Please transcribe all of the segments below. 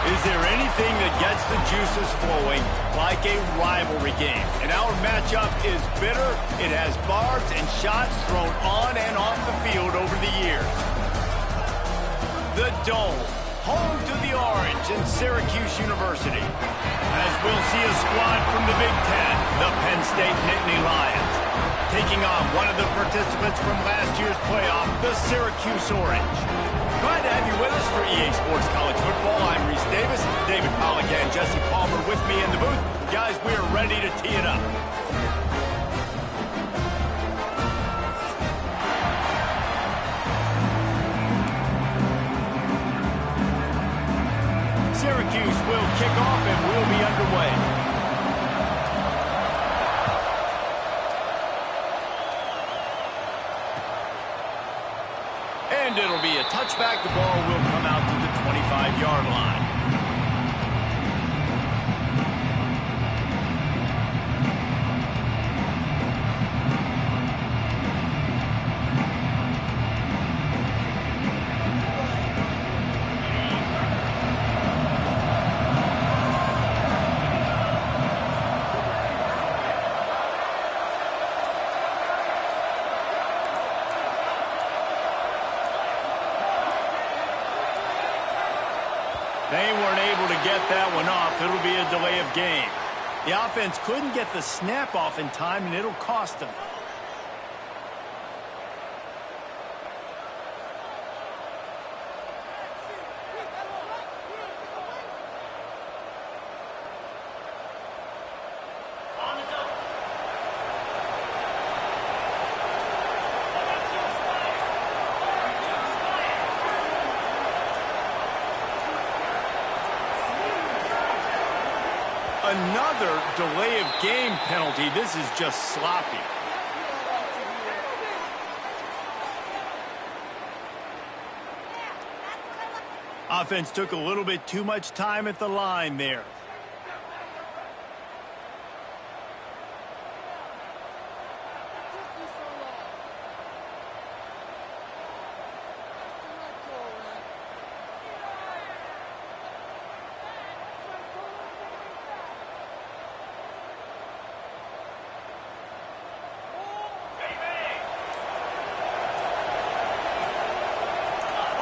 Is there anything that gets the juices flowing like a rivalry game? And our matchup is bitter. It has barbs and shots thrown on and off the field over the years. The Dome, home to the Orange and Syracuse University. As we'll see a squad from the Big Ten, the Penn State Nittany Lions, taking on one of the participants from last year's playoff, the Syracuse Orange. Glad to have you with us for EA Sports College Football. I'm Reese Davis, David Pollack and Jesse Palmer with me in the booth. Guys, we are ready to tee it up. Syracuse will kick off and we'll be underway. And it'll be a touchback. The ball will come out to the 25-yard line. They weren't able to get that one off. It'll be a delay of game. The offense couldn't get the snap off in time, and it'll cost them. Another delay of game penalty. This is just sloppy. Offense took a little bit too much time at the line there.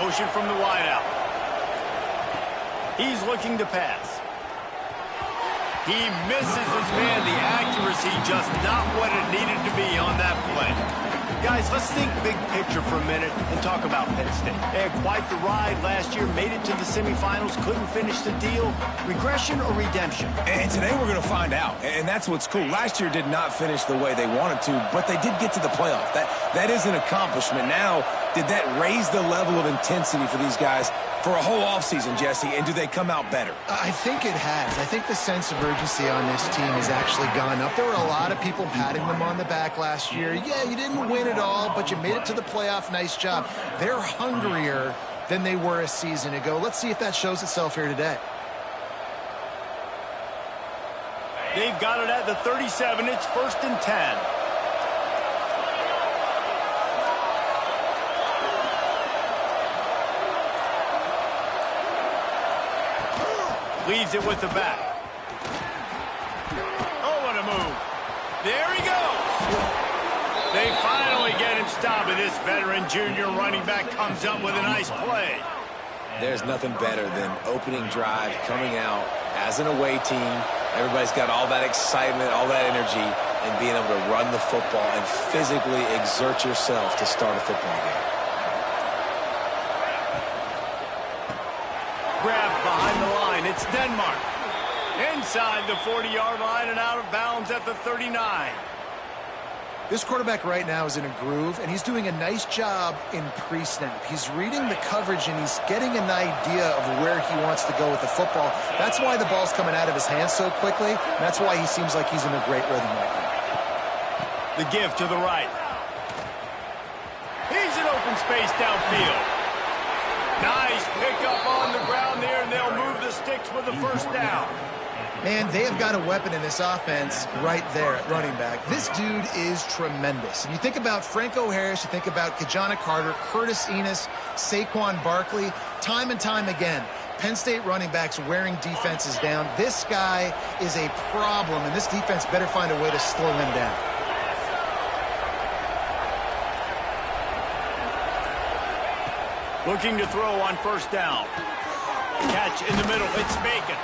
Motion from the wideout. He's looking to pass. He misses his man. The accuracy just not what it needed to be on that play. Guys, let's think big picture for a minute and talk about Penn State. They had quite the ride last year, made it to the semifinals, couldn't finish the deal. Regression or redemption? And today we're going to find out, and that's what's cool. Last year did not finish the way they wanted to, but they did get to the playoff. That is an accomplishment. Now, did that raise the level of intensity for these guys for a whole offseason, Jesse, and do they come out better? I think it has. I think the sense of urgency on this team has actually gone up. There were a lot of people patting them on the back last year. Yeah, you didn't win it all, but you made it to the playoff. Nice job. They're hungrier than they were a season ago. Let's see if that shows itself here today. They've got it at the 37. It's 1st and 10. Leaves it with the back. Oh, what a move. There he goes. They finally get him stopped, and this veteran junior running back comes up with a nice play. There's nothing better than opening drive, coming out as an away team. Everybody's got all that excitement, all that energy, and being able to run the football and physically exert yourself to start a football game. Grabbed behind the line. It's Denmark. Inside the 40-yard line and out of bounds at the 39. This quarterback right now is in a groove, and he's doing a nice job in pre-snap. He's reading the coverage, and he's getting an idea of where he wants to go with the football. That's why the ball's coming out of his hands so quickly, and that's why he seems like he's in a great rhythm right now. The give to the right. He's in open space downfield. Nice pickup on the ground there, and they'll move the sticks with the first down. Man, they have got a weapon in this offense right there at running back. This dude is tremendous. And you think about Franco Harris, you think about Kajana Carter, Curtis Enos, Saquon Barkley, time and time again. Penn State running backs wearing defenses down. This guy is a problem, and this defense better find a way to slow him down. Looking to throw on first down. Catch in the middle. It's Bacon.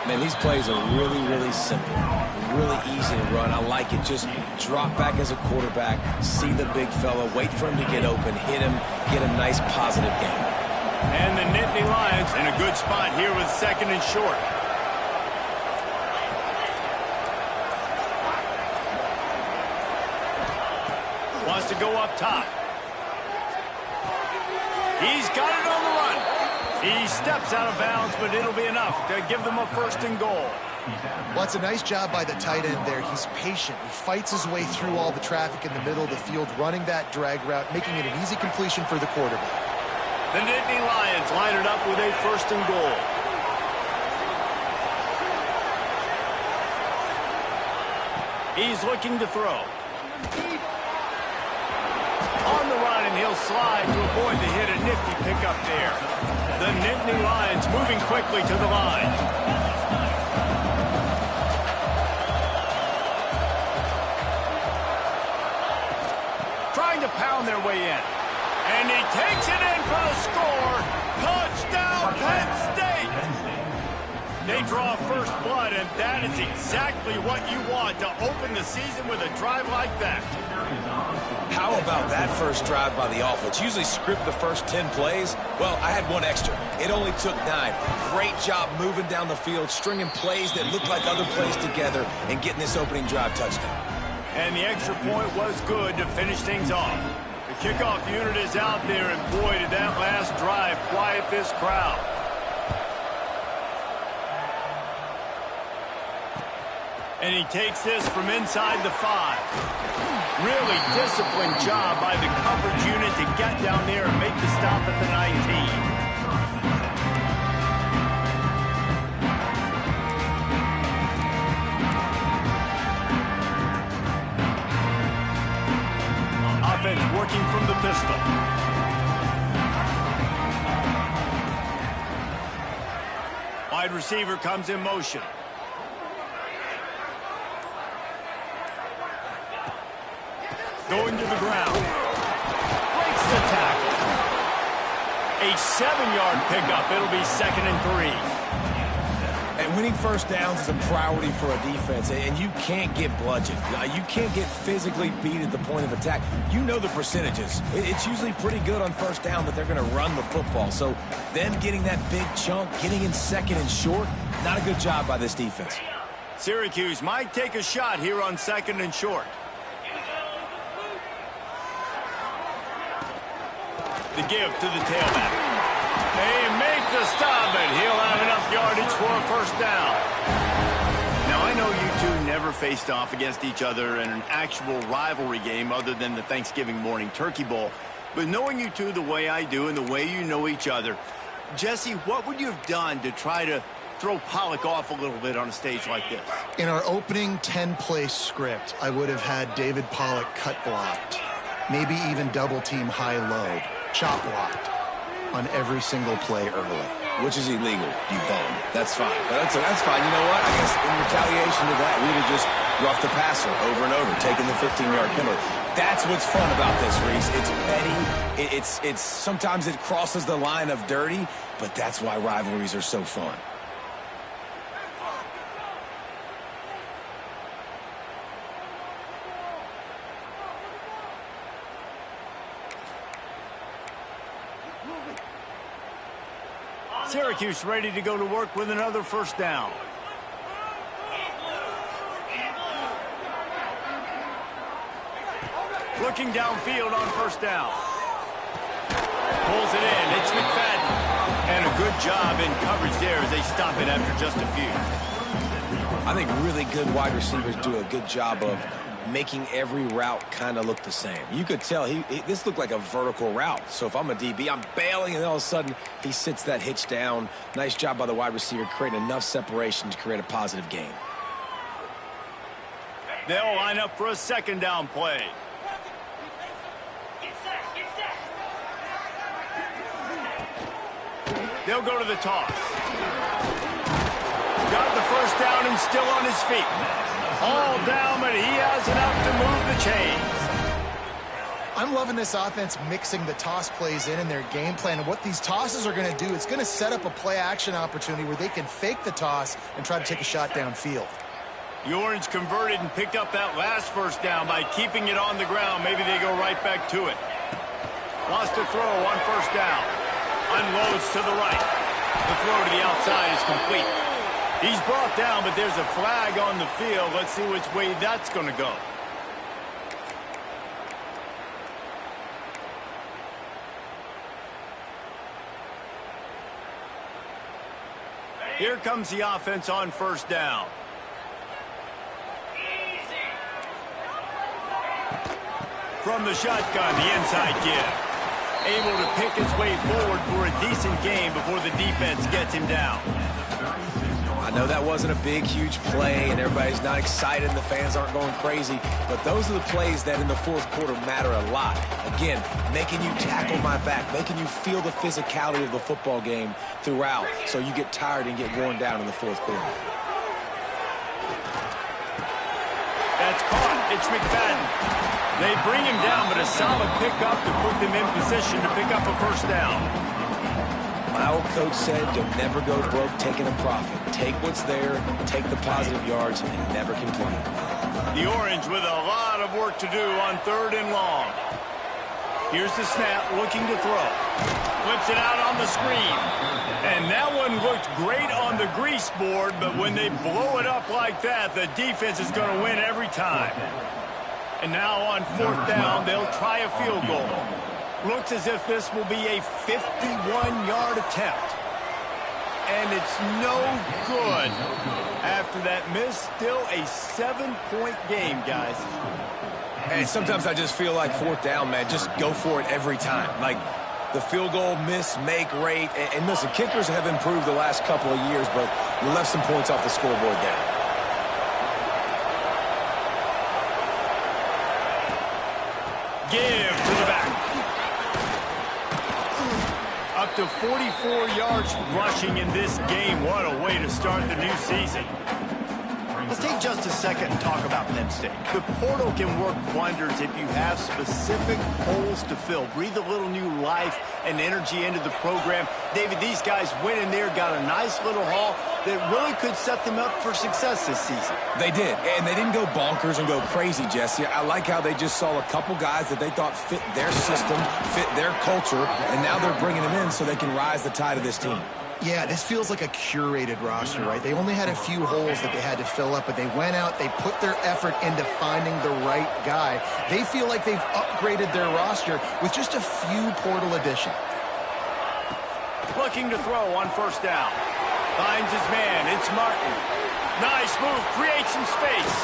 Man, these plays are really, really simple. Really easy to run. I like it. Just drop back as a quarterback, see the big fella, wait for him to get open, hit him, get a nice positive gain. And the Nittany Lions in a good spot here with second and short. Wants to go up top. He's got it on the run. He steps out of bounds, but it'll be enough to give them a first and goal. Well, it's a nice job by the tight end there. He's patient. He fights his way through all the traffic in the middle of the field, running that drag route, making it an easy completion for the quarterback. The Nittany Lions line it up with a first and goal. He's looking to throw. On the run, and he'll slide to avoid the hit. A nifty pickup there. The Nittany Lions moving quickly to the line. Trying to pound their way in. And he takes it in for the score. Touchdown, Penn State! They draw first blood, and that is exactly what you want to open the season with a drive like that. How about that first drive by the offense? Usually script the first 10 plays. Well, I had one extra. It only took 9. Great job moving down the field, stringing plays that look like other plays together, and getting this opening drive touchdown. And the extra point was good to finish things off. The kickoff unit is out there, and boy, did that last drive quiet this crowd. And he takes this from inside the 5. Really disciplined job by the coverage unit to get down there and make the stop at the 19. Offense working from the pistol. Wide receiver comes in motion. Going to the ground. Breaks the tackle. A 7-yard pickup. It'll be 2nd and 3. And winning first downs is a priority for a defense, and you can't get bludgeoned. You can't get physically beat at the point of attack. You know the percentages. It's usually pretty good on first down that they're going to run the football. So them getting that big chunk, getting in 2nd and short, not a good job by this defense. Syracuse might take a shot here on 2nd and short. The give to the tailback. They make the stop, and he'll have enough yardage for a first down. Now, I know you two never faced off against each other in an actual rivalry game other than the Thanksgiving morning Turkey Bowl. But knowing you two the way I do and the way you know each other, Jesse, what would you have done to try to throw Pollock off a little bit on a stage like this? In our opening 10-play script, I would have had David Pollock cut blocked, maybe even double-team high-low, chop blocked on every single play early. Which is illegal, you bum. That's fine. That's fine. You know what? I guess in retaliation to that, we'd have just roughed the passer over and over, taking the 15-yard penalty. That's what's fun about this, Reese. It's petty. It's sometimes it crosses the line of dirty, but that's why rivalries are so fun. Syracuse ready to go to work with another first down. Looking downfield on first down. Pulls it in. It's McFadden. And a good job in coverage there as they stop it after just a few. I think really good wide receivers do a good job of making every route kind of look the same. You could tell this looked like a vertical route. So if I'm a DB, I'm bailing, and then all of a sudden he sits that hitch down. Nice job by the wide receiver creating enough separation to create a positive gain. They'll line up for a second down play. They'll go to the toss. Got the first down and still on his feet. All down, but he has enough to move the chains. I'm loving this offense mixing the toss plays in their game plan. And what these tosses are going to do, it's going to set up a play-action opportunity where they can fake the toss and try to take a shot downfield. The Orange converted and picked up that last first down by keeping it on the ground. Maybe they go right back to it. Lost a throw on first down. Unloads to the right. The throw to the outside is complete. He's brought down, but there's a flag on the field. Let's see which way that's going to go. Here comes the offense on first down. From the shotgun, the inside give. Able to pick his way forward for a decent game before the defense gets him down. I know that wasn't a big, huge play, and everybody's not excited, and the fans aren't going crazy, but those are the plays that in the fourth quarter matter a lot. Again, making you tackle my back, making you feel the physicality of the football game throughout, so you get tired and get worn down in the fourth quarter. That's caught. It's McFadden. They bring him down, but a solid pickup to put them in position to pick up a first down. My old coach said, you'll never go broke taking a profit. Take what's there, take the positive yards, and never complain. The Orange with a lot of work to do on 3rd and long. Here's the snap, looking to throw. Flips it out on the screen. And that one looked great on the grease board, but when they blow it up like that, the defense is going to win every time. And now on 4th down, they'll try a field goal. Looks as if this will be a 51-yard attempt. And it's no good. After that miss, still a 7-point game, guys. And sometimes I just feel like 4th down, man, just go for it every time. Like the field goal miss, make rate. And listen, kickers have improved the last couple of years, but we left some points off the scoreboard there. Give to the back. Up to 44 yards rushing in this game. What a way to start the new season. Let's take just a second and talk about Penn State. The portal can work wonders if you have specific holes to fill. Breathe a little new life and energy into the program. David, these guys went in there, got a nice little haul that really could set them up for success this season. They did, and they didn't go bonkers and go crazy, Jesse. I like how they just saw a couple guys that they thought fit their system, fit their culture, and now they're bringing them in so they can rise the tide of this team. Yeah, this feels like a curated roster, right? They only had a few holes that they had to fill up, but they went out, they put their effort into finding the right guy. They feel like they've upgraded their roster with just a few portal additions. Looking to throw on first down. Finds his man. It's Martin. Nice move. Creates some space.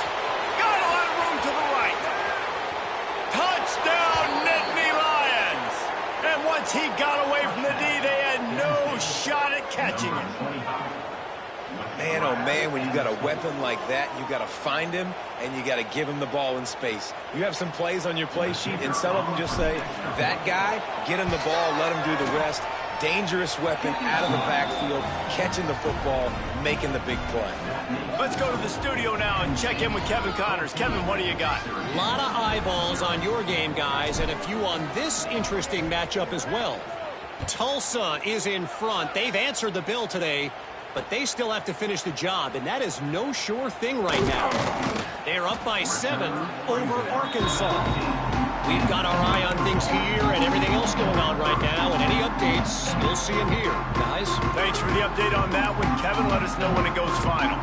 Got a lot of room to the right. Touchdown, Nittany Lions. And once he got away from the D, they had no shot at catching him. Man, oh man, when you got a weapon like that, you got to find him and you got to give him the ball in space. You have some plays on your play sheet, and some of them just say, that guy, get him the ball, let him do the rest. Dangerous weapon out of the backfield, catching the football, making the big play. Let's go to the studio now and check in with Kevin Connors. Kevin, what do you got? A lot of eyeballs on your game, guys, and a few on this interesting matchup as well. Tulsa is in front. They've answered the bell today, but they still have to finish the job, and that is no sure thing right now. They're up by 7 over Arkansas. We've got our eye on things here and everything else going on right now, and any updates, you'll see them here, guys. Thanks for the update on that one, Kevin. Let us know when it goes final.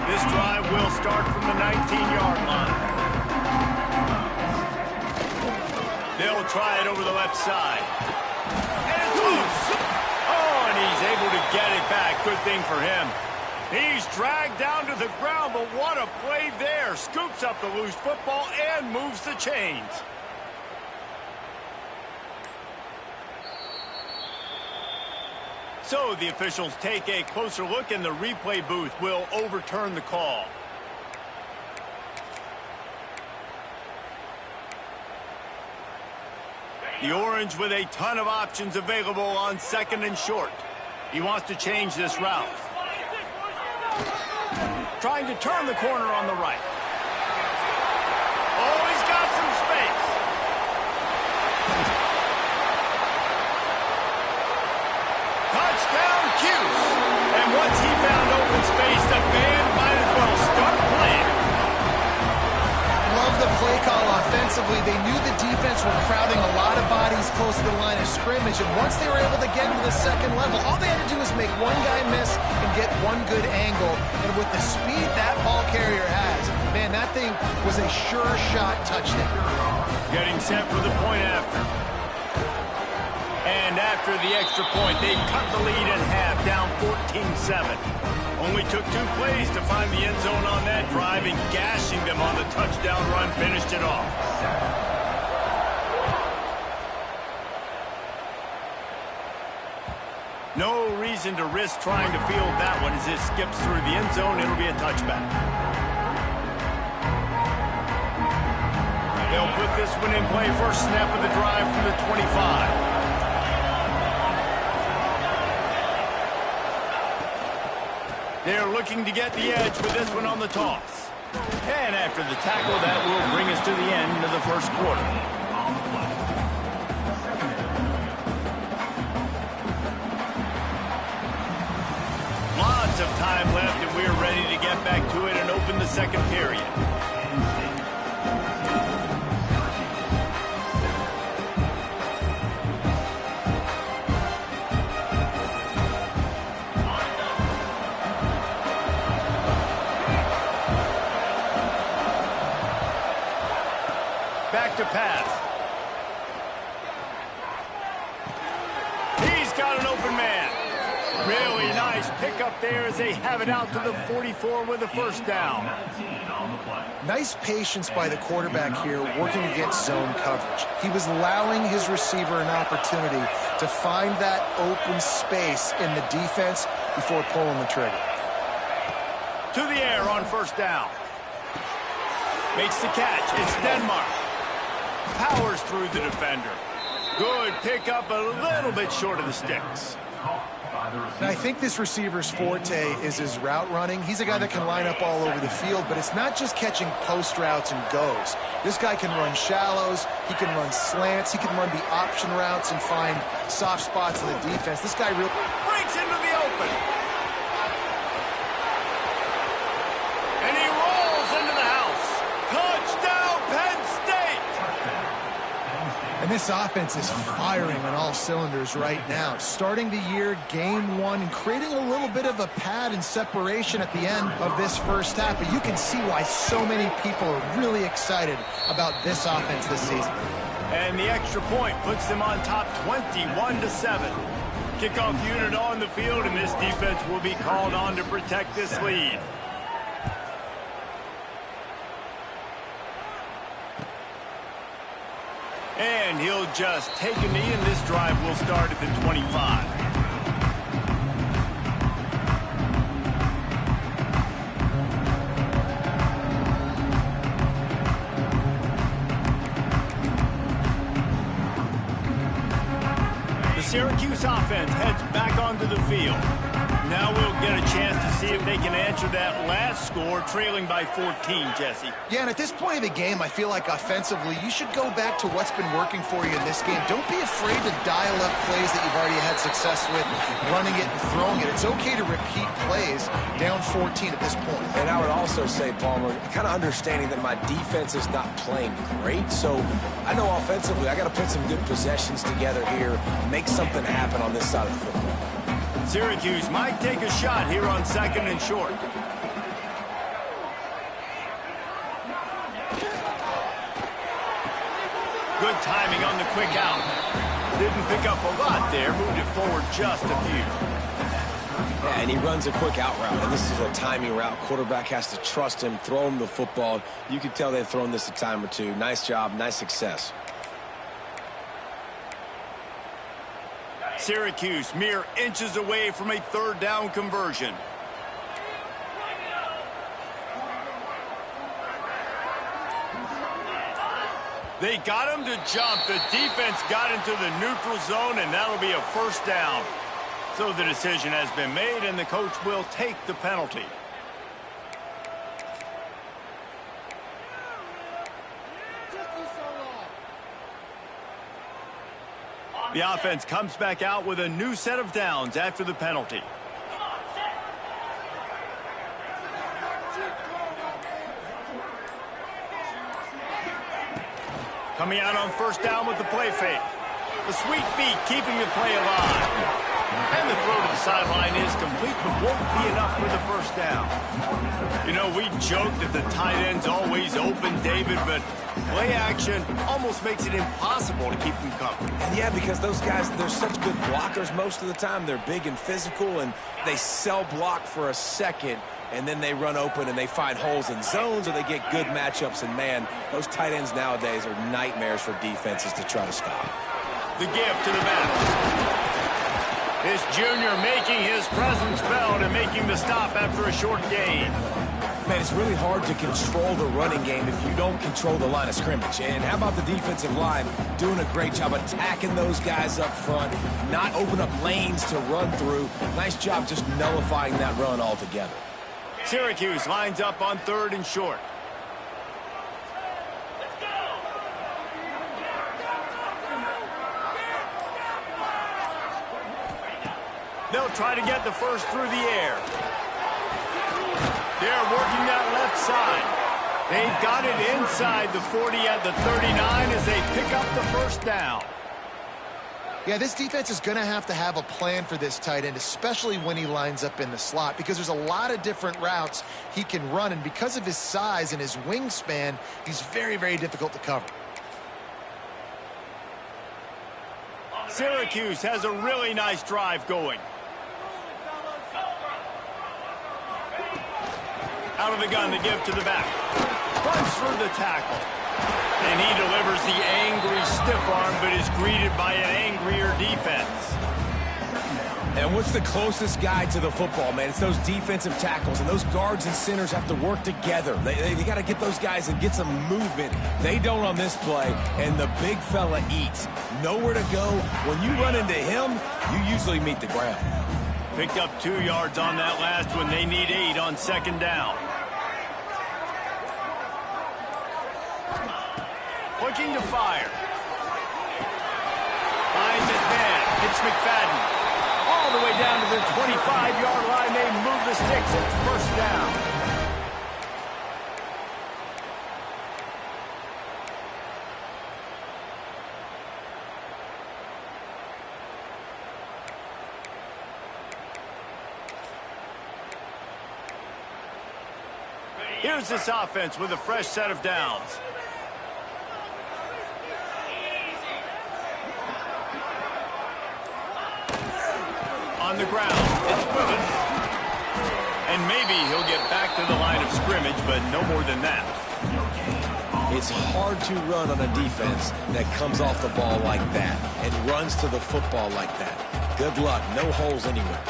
This drive will start from the 19-yard line. They'll try it over the left side. And it's loose. Oh, and he's able to get it back. Good thing for him. He's dragged down to the ground, but what a play there. Scoops up the loose football and moves the chains. So the officials take a closer look, and the replay booth will overturn the call. The Orange with a ton of options available on 2nd and short. He wants to change this route. Trying to turn the corner on the right. Oh, he's got some space. Touchdown, Cuse. And once he found open space, the band might as well start playing. Love the play call offensively. They knew the defense were crowding a lot of bodies close to the line of scrimmage, and once they were able to get into the second level, all they had to do was make one guy miss and get one good angle. And with the speed that ball carrier has, man, that thing was a sure shot touchdown. Getting set for the point after. And after the extra point, they've cut the lead in half, down 14-7. Only took 2 plays to find the end zone on that drive, and gashing them on the touchdown run finished it off. No reason to risk trying to field that one as it skips through the end zone. It'll be a touchback. They'll put this one in play. First snap of the drive from the 25. They're looking to get the edge with this one on the toss. And after the tackle, that will bring us to the end of the first quarter. Lots of time left, and we're ready to get back to it and open the second period. Back to pass. He's got an open man. Really nice pickup there as they have it out to the 44 with a first down. Nice patience by the quarterback here working against zone coverage. He was allowing his receiver an opportunity to find that open space in the defense before pulling the trigger. To the air on first down. Makes the catch. It's Denmark. Powers through the defender. Good pickup, a little bit short of the sticks. Now, I think this receiver's forte is his route running. He's a guy that can line up all over the field, but it's not just catching post routes and goes. This guy can run shallows, he can run slants, he can run the option routes and find soft spots in the defense. This guy really breaks into the open. And he rolls into the house. Touchdown, Penn State! And this offense is firing on all cylinders right now. Starting the year, game one, and creating a little bit of a pad and separation at the end of this first half. But you can see why so many people are really excited about this offense this season. And the extra point puts them on top 21-7. Kickoff unit on the field, and this defense will be called on to protect this lead. And he'll just take a knee, and this drive will start at the 25. The Syracuse offense heads back onto the field. Now we'll get a chance to see if they can answer that last score, trailing by 14, Jesse. Yeah, and at this point of the game, I feel like offensively, you should go back to what's been working for you in this game. Don't be afraid to dial up plays that you've already had success with, running it and throwing it. It's okay to repeat plays down 14 at this point. And I would also say, Palmer, kind of understanding that my defense is not playing great, so I know offensively I got to put some good possessions together here, make something happen on this side of the football. Syracuse might take a shot here on second and short. Good timing on the quick out. Didn't pick up a lot there, moved it forward just a few. Yeah, and he runs a quick out route, and this is a timing route. Quarterback has to trust him, throw him the football. You can tell they've thrown this a time or two. Nice job, nice success. Syracuse mere inches away from a third down conversion. They got him to jump. The defense got into the neutral zone, and that'll be a first down. So the decision has been made, and the coach will take the penalty. The offense comes back out with a new set of downs after the penalty. Coming out on first down with the play fake. The sweet feet keeping the play alive. And the throw to the sideline is complete, but won't be enough for the first down. You know, we joke that the tight end's always open, David, but play action almost makes it impossible to keep them covered. And yeah, because those guys, they're such good blockers most of the time. They're big and physical, and they cell block for a second, and then they run open and they find holes in zones, or they get good matchups. And, man, those tight ends nowadays are nightmares for defenses to try to stop. The give to the back. This junior making his presence felt and making the stop after a short gain. Man, it's really hard to control the running game if you don't control the line of scrimmage. And how about the defensive line doing a great job attacking those guys up front, not open up lanes to run through. Nice job just nullifying that run altogether. Syracuse lines up on third and short. They'll try to get the first through the air. They're working that left side. They've got it inside the 40 at the 39 as they pick up the first down. Yeah, this defense is going to have a plan for this tight end, especially when he lines up in the slot, because there's a lot of different routes he can run, and because of his size and his wingspan, he's very, very difficult to cover. Syracuse has a really nice drive going. Out of the gun to give to the back. Runs through the tackle. And he delivers the angry stiff arm, but is greeted by an angrier defense. And what's the closest guy to the football, man? It's those defensive tackles, and those guards and centers have to work together. They got to get those guys and get some movement. They don't on this play, and the big fella eats. Nowhere to go. When you run into him, you usually meet the ground. Picked up 2 yards on that last one. They need 8 on second down. Looking to fire. Finds his man. It's McFadden. All the way down to the 25-yard line. They move the sticks. It's first down. Here's this offense with a fresh set of downs. On the ground, it's Willis. And maybe he'll get back to the line of scrimmage, but no more than that. It's hard to run on a defense that comes off the ball like that and runs to the football like that. Good luck. No holes anywhere.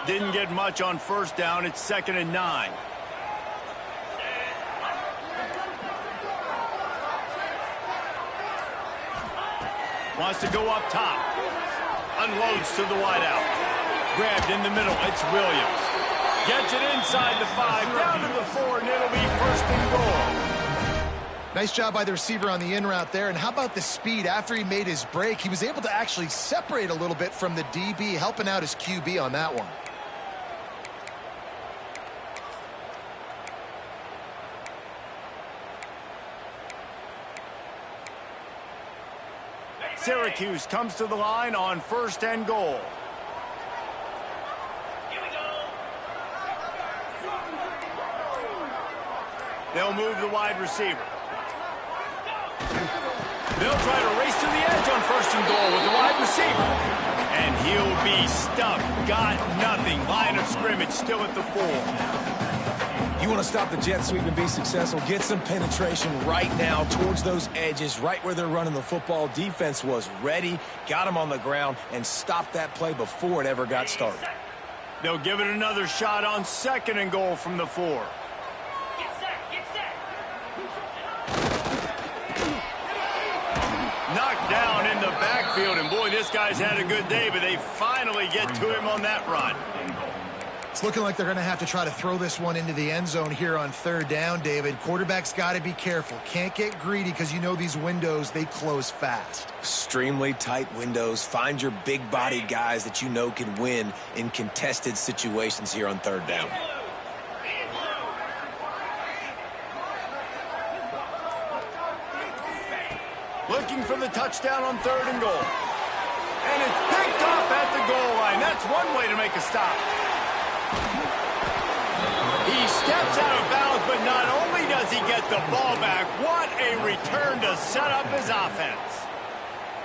Didn't get much on first down. It's 2nd and 9. Wants to go up top. Unloads to the wideout. Grabbed in the middle. It's Williams. Gets it inside the 5. Down to the 4, and it'll be first and goal. Nice job by the receiver on the in route there. And how about the speed? After he made his break, he was able to actually separate a little bit from the DB, helping out his QB on that one. Syracuse comes to the line on 1st and goal. They'll move the wide receiver. They'll try to race to the edge on 1st and goal with the wide receiver. And he'll be stuffed. Got nothing. Line of scrimmage still at the 4. You want to stop the jet sweep and be successful, get some penetration right now towards those edges, right where they're running the football. Defense was ready, got them on the ground, and stopped that play before it ever got started. They'll give it another shot on 2nd and goal from the 4. Knocked down in the backfield, and boy, this guy's had a good day, but they finally get to him on that run. It's looking like they're going to have to try to throw this one into the end zone here on 3rd down, David. Quarterback's got to be careful. Can't get greedy because you know these windows, they close fast. Extremely tight windows. Find your big-bodied guys that you know can win in contested situations here on 3rd down. Looking for the touchdown on 3rd and goal. And it's picked off at the goal line. That's one way to make a stop. He steps out of bounds, but not only does he get the ball back, what a return to set up his offense.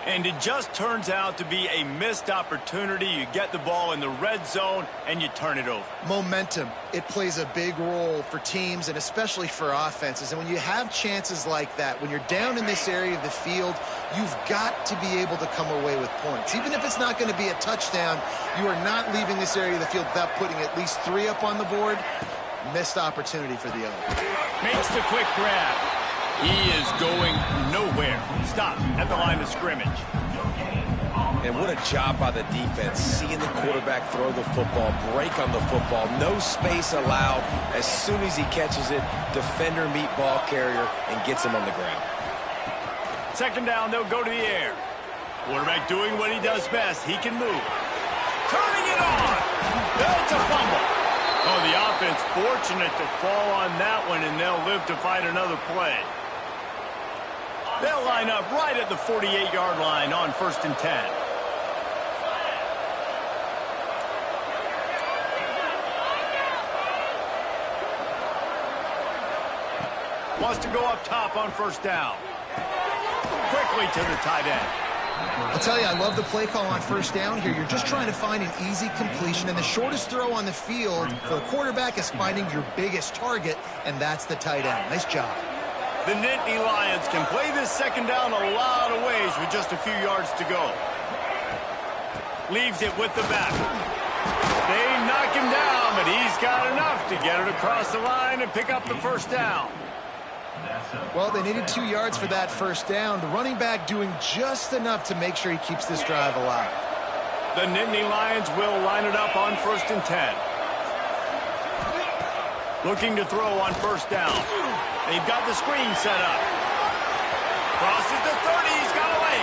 And it just turns out to be a missed opportunity. You get the ball in the red zone, and you turn it over. Momentum, it plays a big role for teams and especially for offenses. And when you have chances like that, when you're down in this area of the field, you've got to be able to come away with points. Even if it's not going to be a touchdown, you are not leaving this area of the field without putting at least 3 up on the board. Missed opportunity for the other. Makes the quick grab. He is going nowhere. Stop at the line of scrimmage. And what a job by the defense, seeing the quarterback throw the football, break on the football, no space allowed. As soon as he catches it, defender meet ball carrier and gets him on the ground. 2nd down, they'll go to the air. Quarterback doing what he does best. He can move. Turning it on. That's a fumble. Oh, the offense fortunate to fall on that one, and they'll live to fight another play. They'll line up right at the 48-yard line on 1st and 10. Wants to go up top on 1st down. Quickly to the tight end. I'll tell you, I love the play call on 1st down here. You're just trying to find an easy completion, and the shortest throw on the field for the quarterback is finding your biggest target, and that's the tight end. Nice job. The Nittany Lions can play this 2nd down a lot of ways with just a few yards to go. Leaves it with the back. They knock him down, but he's got enough to get it across the line and pick up the 1st down. Well, they needed 2 yards for that 1st down. The running back doing just enough to make sure he keeps this drive alive. The Nittany Lions will line it up on 1st and 10. Looking to throw on 1st down. They've got the screen set up. Crosses the 30. He's got away.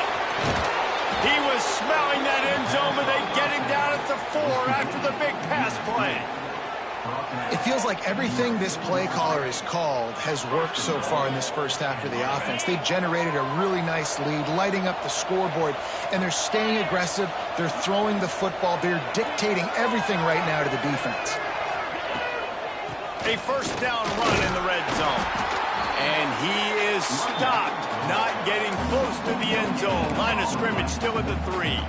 He was smelling that end zone, but they get him down at the 4 after the big pass play. It feels like everything this play caller has called has worked so far in this 1st half for the offense. They've generated a really nice lead, lighting up the scoreboard, and they're staying aggressive. They're throwing the football. They're dictating everything right now to the defense. A 1st down run in the red zone. And he is stopped, not getting close to the end zone. Line of scrimmage still at the 3.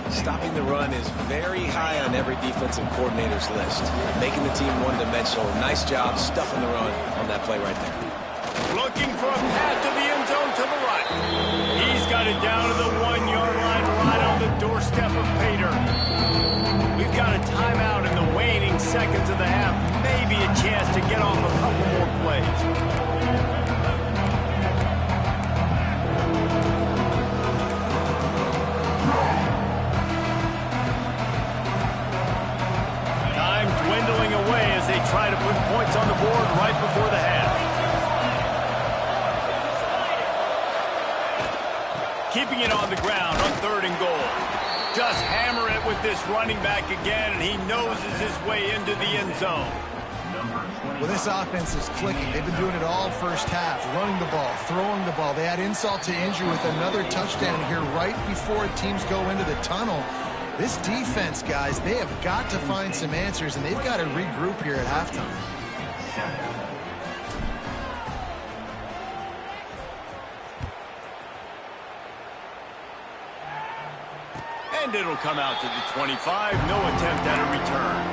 Stopping the run is very high on every defensive coordinator's list. Making the team one-dimensional. Nice job stuffing the run on that play right there. Looking for a path to the end zone to the right. He's got it down to the 1-yard line, right on the doorstep of Pater. We've got a timeout in the waning seconds of the half. Maybe a chance to get off a couple more plays. Dwindling away as they try to put points on the board right before the half. Keeping it on the ground on 3rd and goal. Just hammer it with this running back again, and he noses his way into the end zone. Well, this offense is clicking. They've been doing it all 1st half, running the ball, throwing the ball. They add insult to injury with another touchdown here right before teams go into the tunnel. This defense, guys, they have got to find some answers, and they've got to regroup here at halftime. And it'll come out to the 25. No attempt at a return.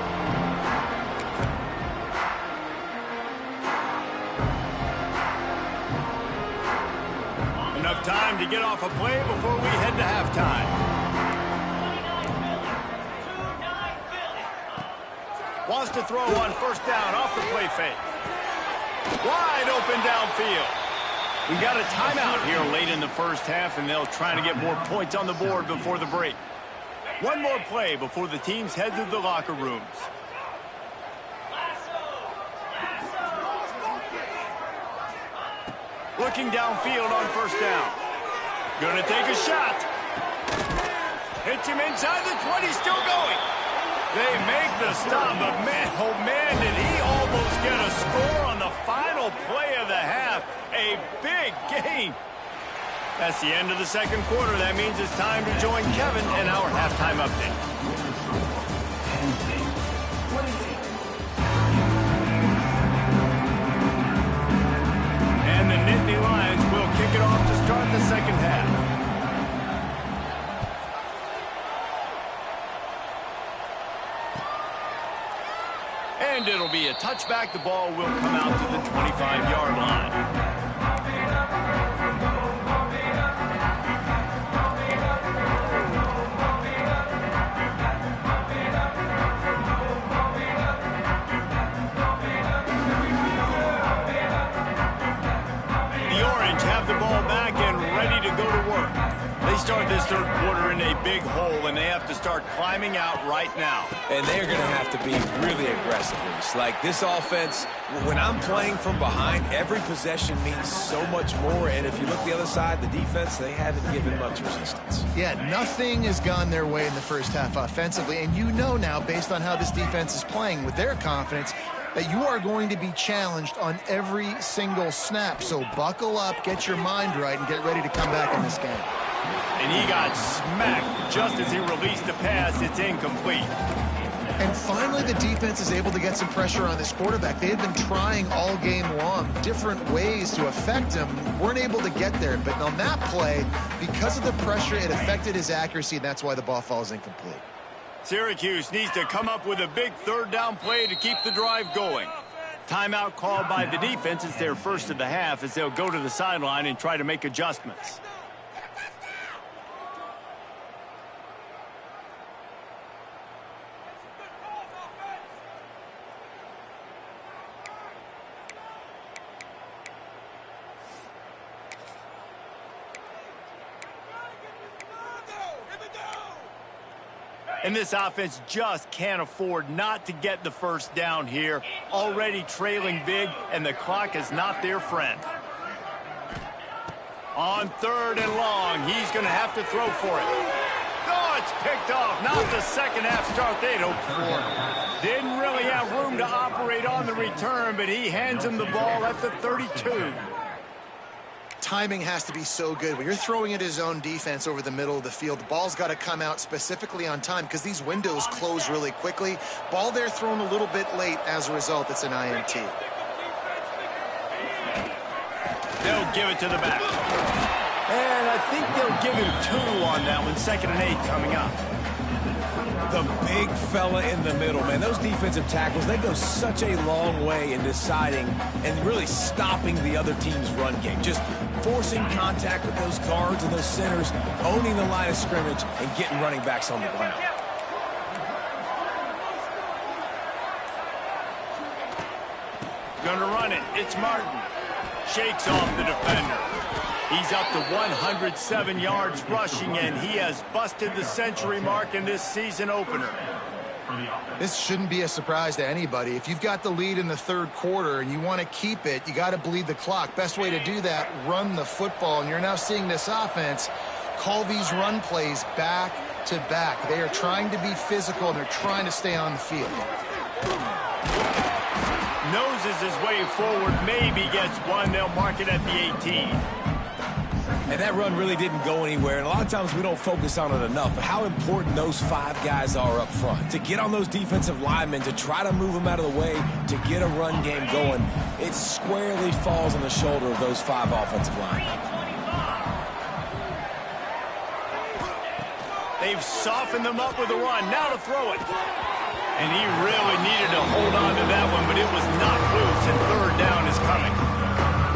run to get off a play before we head to halftime. Wants to throw on first down off the play fake. Wide open downfield. We got a timeout here late in the first half, and they'll try to get more points on the board before the break. One more play before the teams head to the locker rooms. Looking downfield on first down. Gonna take a shot. Hits him inside the 20, still going. They make the stop, but man, oh man, did he almost get a score on the final play of the half. A big gain. That's the end of the second quarter. That means it's time to join Kevin in our halftime update. And the Nittany Lions will kick it off to start the second half. And it'll be a touchback. The ball will come out to the 25-yard line. They start this third quarter in a big hole, and they have to start climbing out right now. And they're going to have to be really aggressive. Like this offense, when I'm playing from behind, every possession means so much more. And if you look the other side, the defense, they haven't given much resistance. Yeah, nothing has gone their way in the first half offensively. And you know now, based on how this defense is playing with their confidence, that you are going to be challenged on every single snap. So buckle up, get your mind right, and get ready to come back in this game. And he got smacked just as he released the pass. It's incomplete. And finally, the defense is able to get some pressure on this quarterback. They had been trying all game long different ways to affect him. Weren't able to get there. But on that play, because of the pressure, it affected his accuracy, and that's why the ball falls incomplete. Syracuse needs to come up with a big third down play to keep the drive going. Timeout called by the defense. It's their first of the half as they'll go to the sideline and try to make adjustments. And this offense just can't afford not to get the first down here. Already trailing big, and the clock is not their friend. On third and long, he's going to have to throw for it. Oh, it's picked off. Not the second half start they'd hoped for. Didn't really have room to operate on the return, but he hands him the ball at the 32. Timing has to be so good. When you're throwing at his own defense over the middle of the field, the ball's got to come out specifically on time because these windows close really quickly. Ball there thrown a little bit late. As a result, it's an INT. They'll give it to the back. And I think they'll give him 2 on that one. 2nd and 8 coming up. The big fella in the middle, man. Those defensive tackles, they go such a long way in deciding and really stopping the other team's run game. Just forcing contact with those guards and those centers, owning the line of scrimmage, and getting running backs on the ground. Gonna run it. It's Martin. Shakes off the defender. He's up to 107 yards rushing, and he has busted the century mark in this season opener. This shouldn't be a surprise to anybody. If you've got the lead in the third quarter and you want to keep it, you got to bleed the clock. Best way to do that, run the football. And you're now seeing this offense call these run plays back to back. They are trying to be physical, and they're trying to stay on the field. Noses his way forward, maybe gets one. They'll mark it at the 18. And that run really didn't go anywhere. And a lot of times we don't focus on it enough. But how important those 5 guys are up front. To get on those defensive linemen, to try to move them out of the way, to get a run game going, it squarely falls on the shoulder of those 5 offensive linemen. They've softened them up with a run. Now to throw it. And he really needed to hold on to that one, but it was not loose, and third down is coming.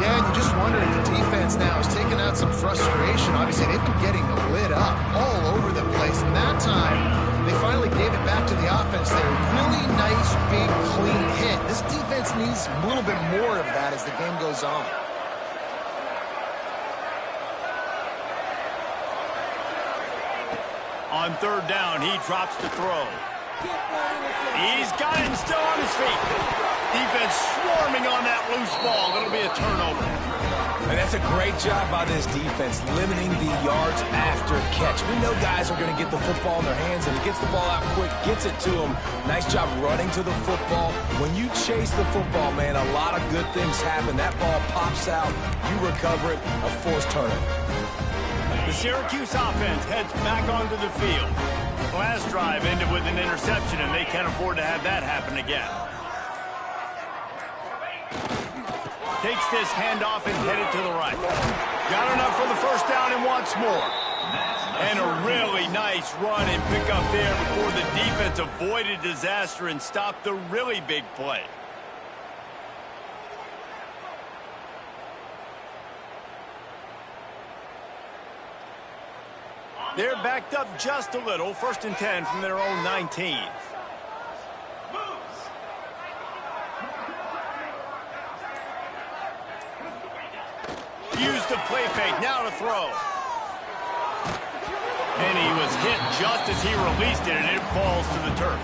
Yeah, and you just wonder if the defense now is taking out some frustration. Obviously, they've been getting lit up all over the place. And that time, they finally gave it back to the offense there. Really nice, big, clean hit. This defense needs a little bit more of that as the game goes on. On third down, he drops the throw. He's got it and still on his feet. Defense swarming on that loose ball. It'll be a turnover. And that's a great job by this defense, limiting the yards after catch. We know guys are going to get the football in their hands, and he gets the ball out quick, gets it to them. Nice job running to the football. When you chase the football, man, a lot of good things happen. That ball pops out, you recover it, a forced turnover. The Syracuse offense heads back onto the field. Last drive ended with an interception, and they can't afford to have that happen again. Takes this handoff and headed to the right. Got enough for the first down and wants more. And a really nice run and pick up there before the defense avoided disaster and stopped the really big play. They're backed up just a little. 1st and 10 from their own 19. Use the play fake. Now to throw. And he was hit just as he released it, and it falls to the turf.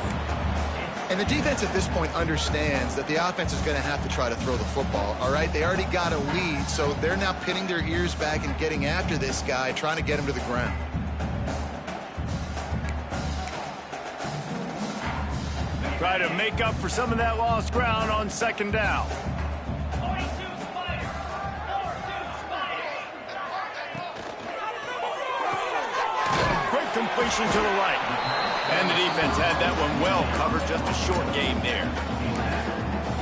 And the defense at this point understands that the offense is going to have to try to throw the football, all right? They already got a lead, so they're now pinning their ears back and getting after this guy, trying to get him to the ground. Try to make up for some of that lost ground on 2nd down. Quick completion to the right. And the defense had that one well covered. Just a short game there.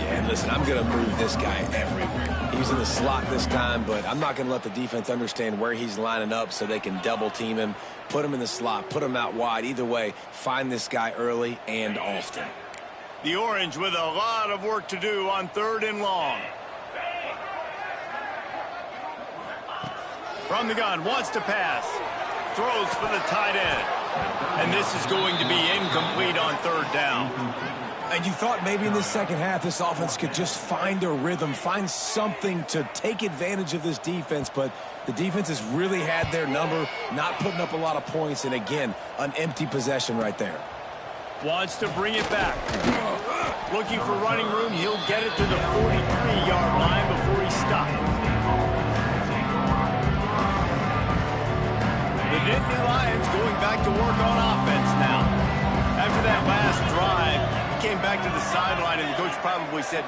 Yeah, and listen, I'm going to move this guy everywhere. He's in the slot this time, but I'm not going to let the defense understand where he's lining up so they can double team him, put him in the slot, put him out wide. Either way, find this guy early and often. The Orange with a lot of work to do on 3rd and long. From the gun, wants to pass. Throws for the tight end. And this is going to be incomplete on 3rd down. And you thought maybe in the second half this offense could just find a rhythm, find something to take advantage of this defense, but the defense has really had their number, not putting up a lot of points, and again, an empty possession right there. Wants to bring it back. Looking for running room. He'll get it to the 43-yard line before he stopped. The Nittany Lions going back to work on offense now. After that last drive, he came back to the sideline, and the coach probably said,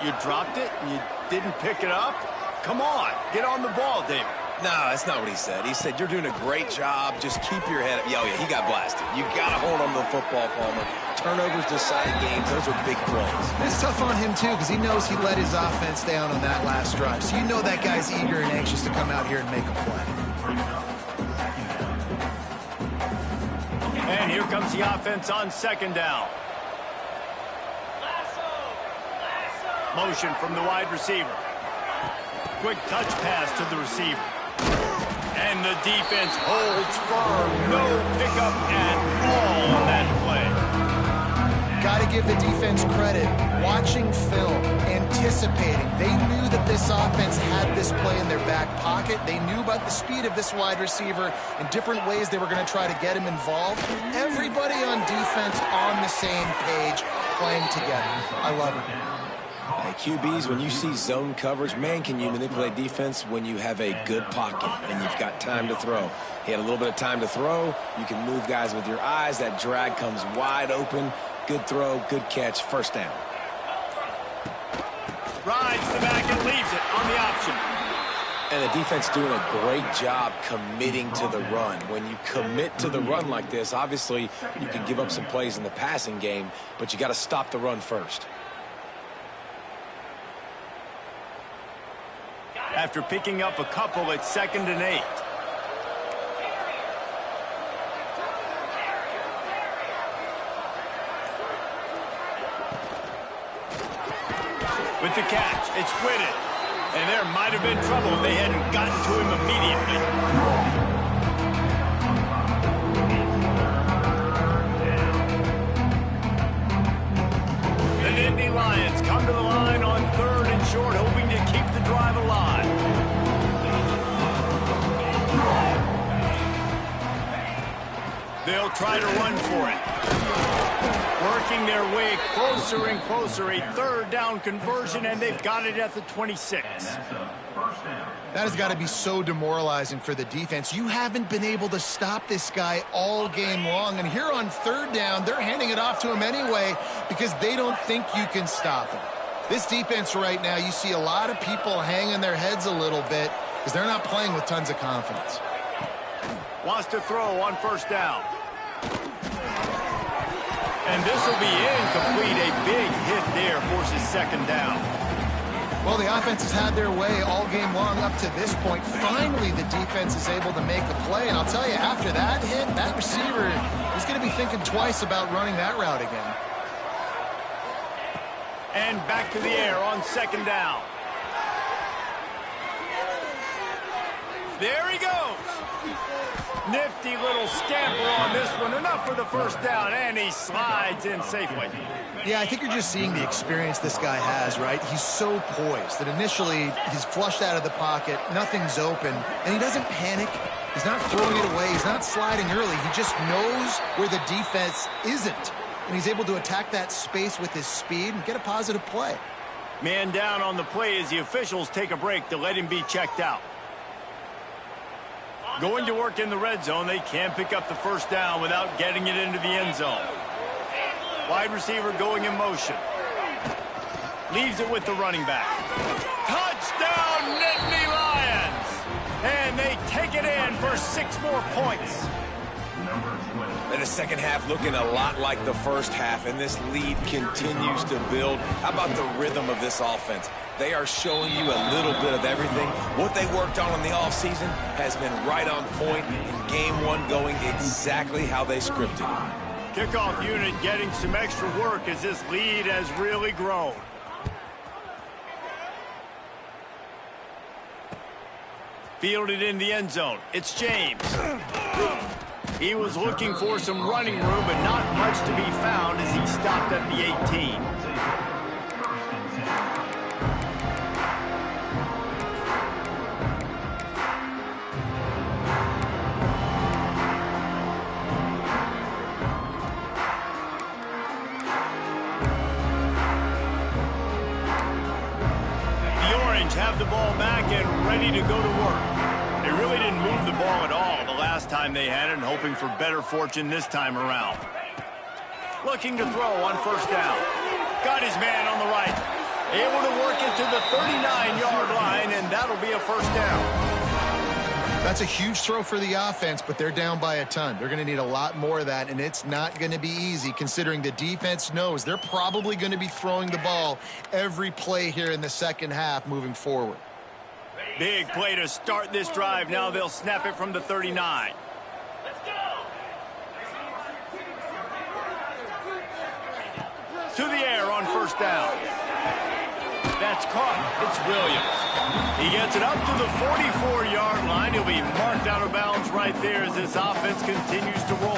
"You dropped it and you didn't pick it up? Come on, get on the ball, David." No, that's not what he said. He said, "You're doing a great job. Just keep your head up." Oh, yeah, he got blasted. You got to hold on to the football, Palmer. Turnovers decide games. Those are big plays. It's tough on him, too, because he knows he let his offense down on that last drive. So you know that guy's eager and anxious to come out here and make a play. And here comes the offense on 2nd down. Motion from the wide receiver. Quick touch pass to the receiver. And the defense holds firm. No pickup at all on that play. Got to give the defense credit. Watching film, anticipating. They knew that this offense had this play in their back pocket. They knew about the speed of this wide receiver and different ways they were going to try to get him involved. Everybody on defense on the same page, playing together. I love it. Hey, QBs, when you see zone coverage, man, can you manipulate defense when you have a good pocket and you've got time to throw. He had a little bit of time to throw. You can move guys with your eyes. That drag comes wide open. Good throw, good catch, 1st down. Rides the back and leaves it on the option. And the defense doing a great job committing to the run. When you commit to the run like this, obviously you can give up some plays in the passing game, but you got to stop the run first. After picking up a couple, it's 2nd and 8. With the catch, it's Whitted. And there might have been trouble if they hadn't gotten to him immediately. The Nittany Lions come to the line on 3rd and short, hoping to keep the drive alive. They'll try to run for it. Working their way closer and closer. A 3rd down conversion, and they've got it at the 26. That has got to be so demoralizing for the defense. You haven't been able to stop this guy all game long. And here on 3rd down, they're handing it off to him anyway because they don't think you can stop him. This defense right now, you see a lot of people hanging their heads a little bit because they're not playing with tons of confidence. Wants to throw on 1st down. And this will be incomplete. A big hit there forces 2nd down. Well, the offense has had their way all game long up to this point. Finally, the defense is able to make a play. And I'll tell you, after that hit, that receiver is going to be thinking twice about running that route again. And back to the air on 2nd down. There he goes. Nifty little scamper on this one. Enough for the 1st down, and he slides in safely. Yeah, I think you're just seeing the experience this guy has, right? He's so poised that initially he's flushed out of the pocket, nothing's open, and he doesn't panic. He's not throwing it away. He's not sliding early. He just knows where the defense isn't, and he's able to attack that space with his speed and get a positive play. Man down on the play as the officials take a break to let him be checked out. Going to work in the red zone. They can't pick up the 1st down without getting it into the end zone. Wide receiver going in motion. Leaves it with the running back. Touchdown, Nittany Lions! And they take it in for 6 more points. And the second half looking a lot like the first half, and this lead continues to build. How about the rhythm of this offense? They are showing you a little bit of everything. What they worked on in the offseason has been right on point, and game 1 going exactly how they scripted it. Kickoff unit getting some extra work as this lead has really grown. Fielded in the end zone. It's James. He was looking for some running room, but not much to be found as he stopped at the 18. The Orange have the ball back and ready to go to work. They really didn't move the ball at all the last time they had it, and hoping for better fortune this time around. Looking to throw on 1st down. Got his man on the right. Able to work it to the 39-yard line, and that'll be a 1st down. That's a huge throw for the offense, but they're down by a ton. They're going to need a lot more of that, and it's not going to be easy considering the defense knows they're probably going to be throwing the ball every play here in the second half moving forward. Big play to start this drive. Now they'll snap it from the 39. Let's go. To the air on 1st down. That's caught. It's Williams. He gets it up to the 44-yard line. He'll be marked out of bounds right there as this offense continues to roll.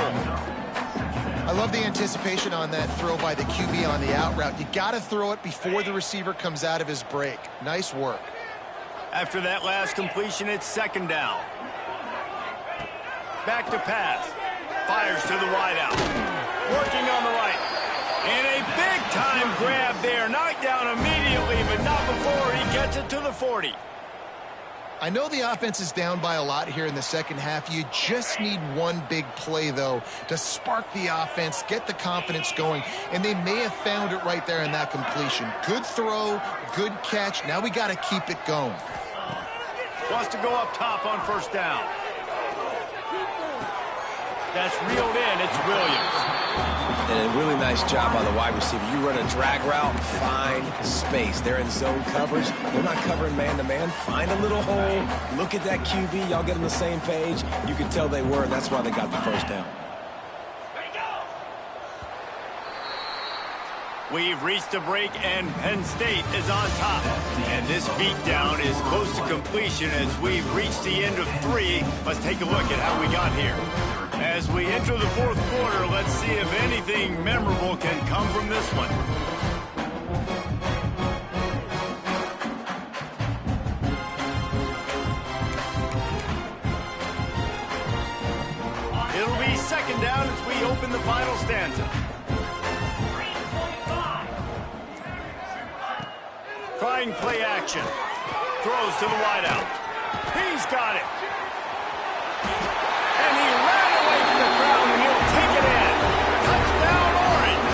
I love the anticipation on that throw by the QB on the out route. You got to throw it before the receiver comes out of his break. Nice work. After that last completion, it's 2nd down. Back to pass. Fires to the wideout. Working on the right. And a big-time grab there. Knocked down immediately, but not before he gets it to the 40. I know the offense is down by a lot here in the second half. You just need one big play, though, to spark the offense, get the confidence going, and they may have found it right there in that completion. Good throw, good catch. Now we got to keep it going. Wants to go up top on 1st down. That's reeled in. It's Williams. And a really nice job by the wide receiver. You run a drag route, find space. They're in zone coverage. They're not covering man-to-man. Find a little hole. Look at that QB. Y'all get on the same page. You can tell they were, and that's why they got the 1st down. We've reached a break, and Penn State is on top. And this beatdown is close to completion as we've reached the end of 3. Let's take a look at how we got here. As we enter the fourth quarter, let's see if anything memorable can come from this one. It'll be second down as we open the final stanza. Trying play action. Throws to the wideout. He's got it. And he ran away from the crowd, and he'll take it in. Touchdown, Orange.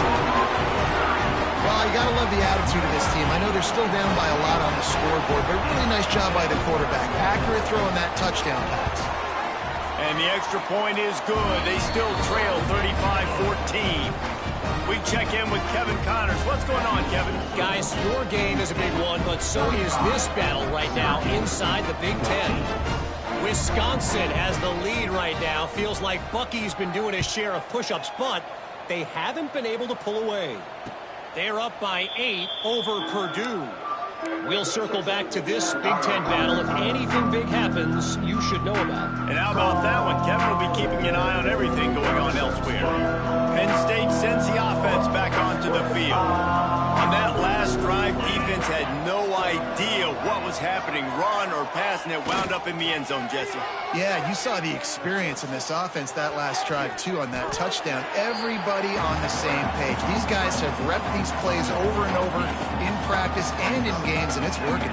Well, you got to love the attitude of this team. I know they're still down by a lot on the scoreboard, but really nice job by the quarterback. Accurate throw on that touchdown pass. And the extra point is good. They still trail 35-14. We check in with Kevin Connors. What's going on, Kevin? Guys, your game is a big one, but so is this battle right now inside the Big Ten. Wisconsin has the lead right now. Feels like Bucky's been doing his share of push-ups, but they haven't been able to pull away. They're up by 8 over Purdue. We'll circle back to this Big Ten battle. If anything big happens, you should know about. And how about that one? Kevin will be keeping an eye on everything going on elsewhere. Penn State sends the offense back onto the field. On that last drive, defense had no idea what was happening, run or pass, and it wound up in the end zone, Jesse. Yeah, you saw the experience in this offense that last drive, too, on that touchdown. Everybody on the same page. These guys have repped these plays over and over in practice and in games, and it's working.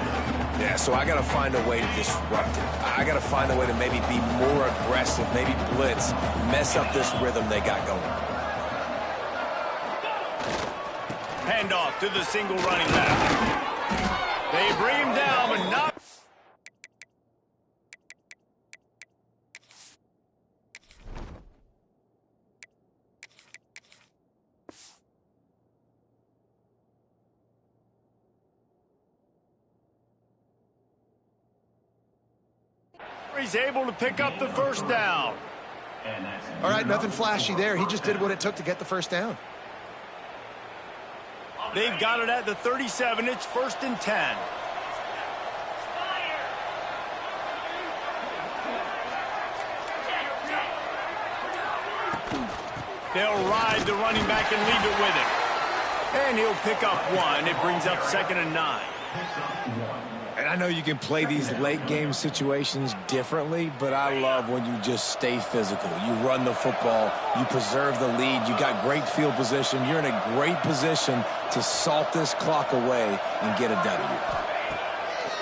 Yeah, so I got to find a way to disrupt it. I got to find a way to maybe be more aggressive, maybe blitz, mess up this rhythm they got going. Handoff to the single running back. They bring him down, but not. He's able to pick up the first down. All right, nothing flashy there. He just did what it took to get the first down. They've got it at the 37. It's 1st and 10. They'll ride the running back and leave it with him. And he'll pick up 1. It brings up 2nd and 9. And I know you can play these late game situations differently, but I love when you just stay physical. You run the football, you preserve the lead, you got great field position. You're in a great position to salt this clock away and get a W.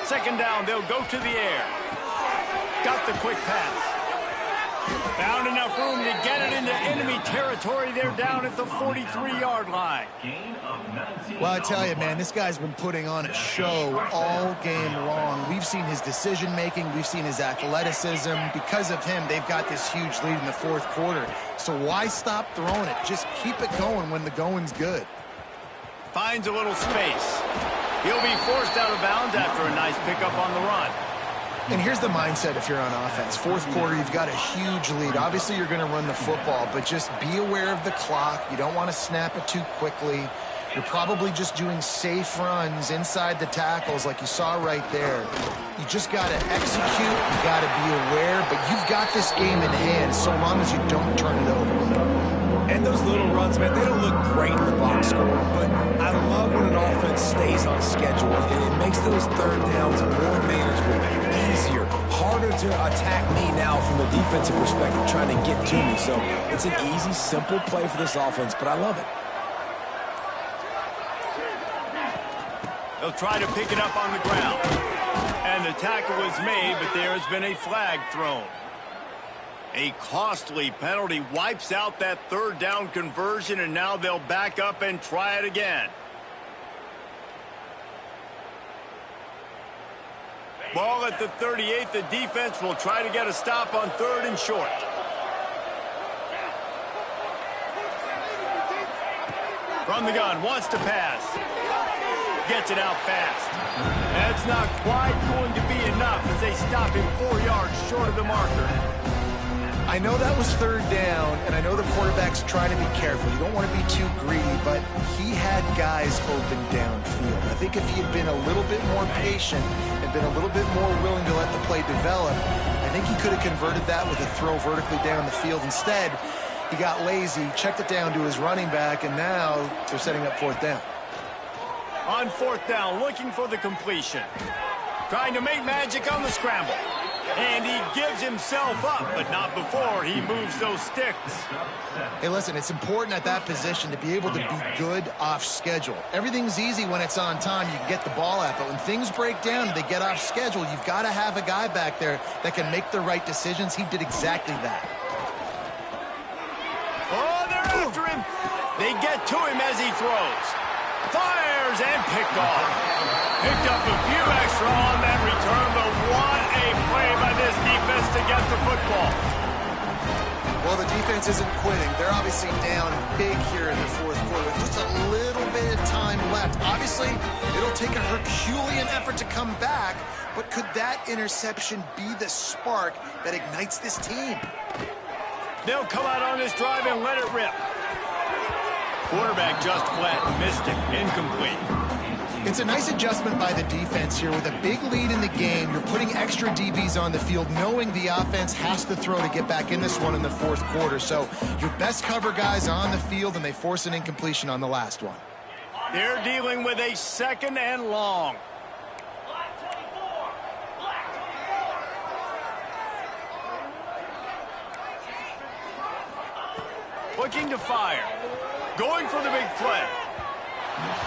2nd down, they'll go to the air. Got the quick pass. Found enough room to get it into enemy territory. They're down at the 43-yard line. Well, I tell you, man, this guy's been putting on a show all game long. We've seen his decision-making. We've seen his athleticism. Because of him, they've got this huge lead in the fourth quarter. So why stop throwing it? Just keep it going when the going's good. Finds a little space. He'll be forced out of bounds after a nice pickup on the run. And here's the mindset if you're on offense. Fourth quarter, you've got a huge lead. Obviously, you're going to run the football, but just be aware of the clock. You don't want to snap it too quickly. You're probably just doing safe runs inside the tackles like you saw right there. You just got to execute. You got to be aware, but you've got this game in hand so long as you don't turn it over. And those little runs, man, they don't look great in the box score, but I love when an offense stays on schedule, and it makes those third downs more manageable, easier, harder to attack me now from the defensive perspective, trying to get to me. So it's an easy, simple play for this offense, but I love it. They'll try to pick it up on the ground. And the tackle is made, but there has been a flag thrown. A costly penalty wipes out that third down conversion, and now they'll back up and try it again. Ball at the 38. The defense will try to get a stop on 3rd and short. From the gun, wants to pass. Gets it out fast. That's not quite going to be enough as they stop him 4 yards short of the marker. I know that was third down, and I know the quarterback's trying to be careful. You don't want to be too greedy, but he had guys open downfield. I think if he had been a little bit more patient and been a little bit more willing to let the play develop, I think he could have converted that with a throw vertically down the field. Instead, he got lazy, checked it down to his running back, and now they're setting up fourth down. On fourth down, looking for the completion. Trying to make magic on the scramble. And he gives himself up, but not before he moves those sticks. Hey, listen, it's important at that position to be able to be good off schedule. Everything's easy when it's on time. You can get the ball out, but when things break down and they get off schedule, you've got to have a guy back there that can make the right decisions. He did exactly that. Oh, they're after him. They get to him as he throws. Fires and picked off. Picked up a few extra on that return, but what a play by this defense to get the football. Well, the defense isn't quitting. They're obviously down big here in the fourth quarter with just a little bit of time left. Obviously, it'll take a Herculean effort to come back, but could that interception be the spark that ignites this team? They'll come out on this drive and let it rip. Quarterback just flat, missed it, incomplete. It's a nice adjustment by the defense here. With a big lead in the game, you're putting extra DBs on the field, knowing the offense has to throw to get back in this one in the fourth quarter. So your best cover guys on the field, and they force an incompletion on the last one. They're dealing with a second and long. Looking to fire. Going for the big play.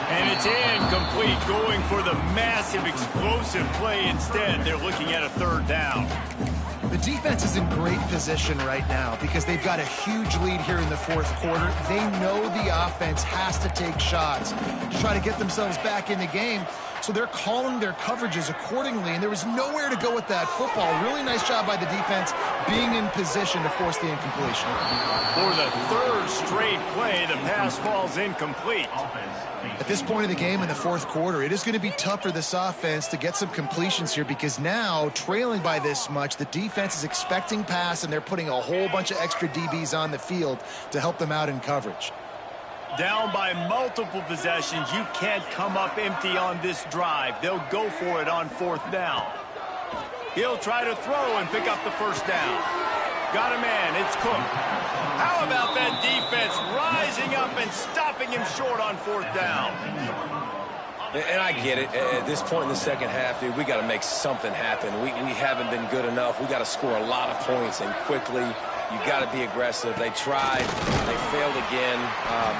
And it's incomplete, going for the massive, explosive play instead. They're looking at a third down. The defense is in great position right now because they've got a huge lead here in the fourth quarter. They know the offense has to take shots to try to get themselves back in the game. So they're calling their coverages accordingly, and there was nowhere to go with that football. Really nice job by the defense being in position to force the incompletion. For the third straight play, the pass falls incomplete. At this point of the game in the fourth quarter, it is going to be tough for this offense to get some completions here because now, trailing by this much, the defense is expecting pass, and they're putting a whole bunch of extra DBs on the field to help them out in coverage. Down by multiple possessions, you can't come up empty on this drive. They'll go for it on fourth down. He'll try to throw and pick up the first down. Got a man, it's Cook. How about that defense rising up and stopping him short on fourth down? And I get it. At this point in the second half, dude, we got to make something happen. We haven't been good enough. We got to score a lot of points and quickly. You got to be aggressive. They tried. They failed again.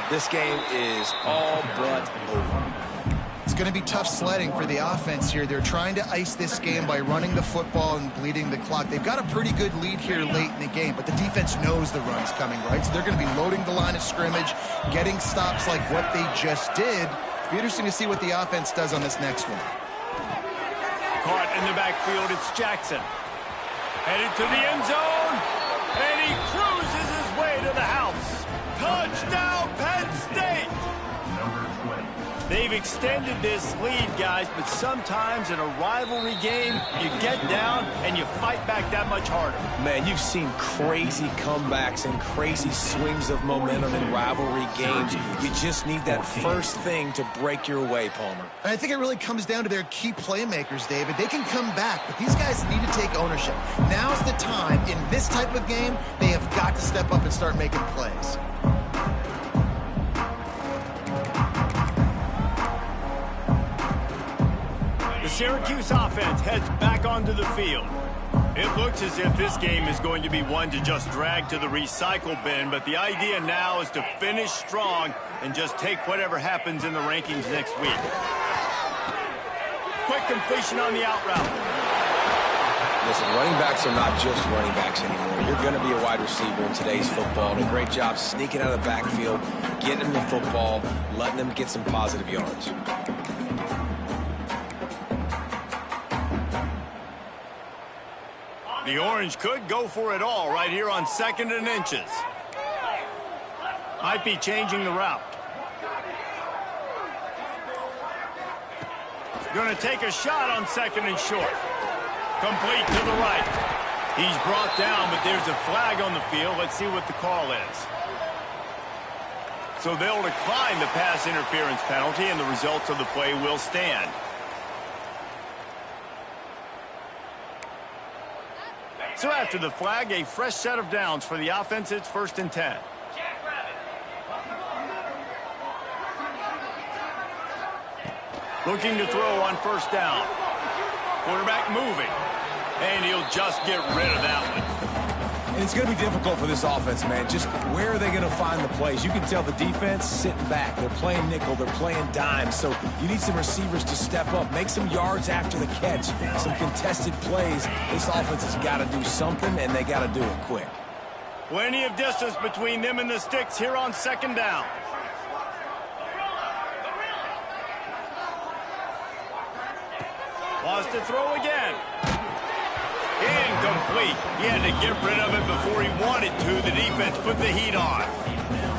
This game is all but over. It's going to be tough sledding for the offense here. They're trying to ice this game by running the football and bleeding the clock. They've got a pretty good lead here late in the game, but the defense knows the run's coming, right? So they're going to be loading the line of scrimmage, getting stops like what they just did. It'll be interesting to see what the offense does on this next one. Caught in the backfield, it's Jackson. Headed to the end zone, and he cruises his way to the house. Touchdown, Penn State! They've extended this lead, guys, but sometimes in a rivalry game, you get down and you fight back that much harder. Man, you've seen crazy comebacks and crazy swings of momentum in rivalry games. You just need that first thing to break your way, Palmer. And I think it really comes down to their key playmakers, David. They can come back, but these guys need to take ownership. Now's the time. In this type of game, they have got to step up and start making plays. The Syracuse offense heads back onto the field. It looks as if this game is going to be one to just drag to the recycle bin, but the idea now is to finish strong and just take whatever happens in the rankings next week. Quick completion on the out route. Listen, running backs are not just running backs anymore. You're going to be a wide receiver in today's football. And a great job sneaking out of the backfield, getting them the football, letting them get some positive yards. The Orange could go for it all right here on 2nd and inches. Might be changing the route. Going to take a shot on 2nd and short. Complete to the right. He's brought down, but there's a flag on the field. Let's see what the call is. So they'll decline the pass interference penalty, and the results of the play will stand. So after the flag, a fresh set of downs for the offense. It's 1st and 10. Looking to throw on 1st down. Quarterback moving. And he'll just get rid of that one. And it's going to be difficult for this offense, man. Just where are they going to find the plays? You can tell the defense sitting back. They're playing nickel. They're playing dime. So you need some receivers to step up, make some yards after the catch, some contested plays. This offense has got to do something, and they got to do it quick. Plenty of distance between them and the sticks here on 2nd down. Wants to throw again. Incomplete. He had to get rid of it before he wanted to. The defense put the heat on.